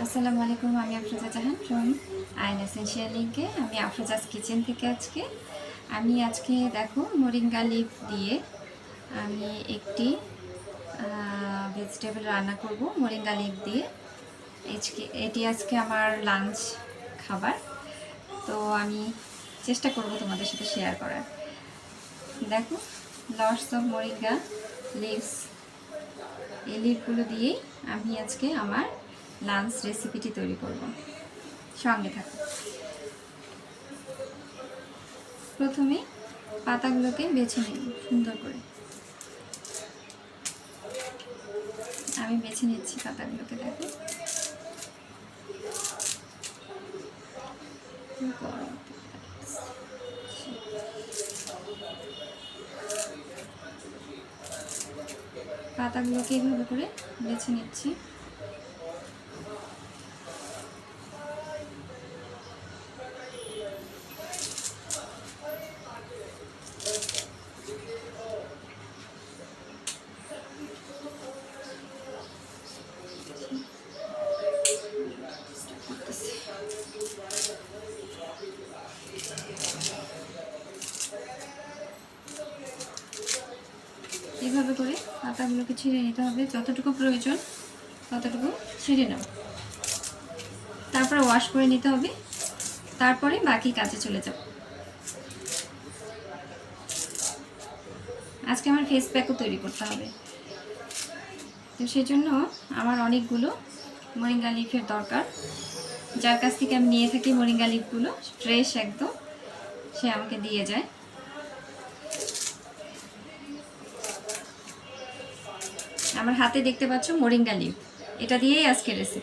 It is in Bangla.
আসসালামু আলাইকুম, আমি আফরোজা জাহান ফ্রম আইন এসেনশিয়াল লিঙ্কে। আমি আফরোজাস কিচেন থেকে আজকে দেখো মোরিঙ্গা লিফ দিয়ে আমি একটি ভেজিটেবল রান্না করব মোরিঙ্গা লিফ দিয়ে। এটি আজকে আমার লাঞ্চ খাবার, তো আমি চেষ্টা করব তোমাদের সাথে শেয়ার করার। দেখো, লটস অফ মোরিঙ্গা লিভস, এই লিভগুলো দিয়েই আমি আজকে আমার লাঞ্চ রেসিপিটি তৈরি করব। সঙ্গে থাকো। প্রথমে পাতাগুলোকে বেছে নিই সুন্দর করে। আমি বেছে নিচ্ছি পাতাগুলোকে। দেখো, পাতাগুলোকে এইভাবে করে বেছে নিচ্ছি। এইভাবে করে পাতাগুলোকে ছিঁড়ে নিতে হবে, যতটুকু প্রয়োজন ততটুকু ছিঁড়ে নাও। তারপরে ওয়াশ করে নিতে হবে, তারপরে বাকি কাজে চলে যাব। আজকে আমার ফেস প্যাকও তৈরি করতে হবে, তো সেই জন্য আমার অনেকগুলো মোরিঙ্গা লিফের দরকার। যার কাছ থেকে আমি নিয়ে থাকি মোরিঙ্গা লিফগুলো ফ্রেশ একদম, সে আমাকে দিয়ে যায়। আমার হাতে দেখতে পাচ্ছ মোরিঙ্গা লিফ, এটা দিয়েই আজকে রেসিপি।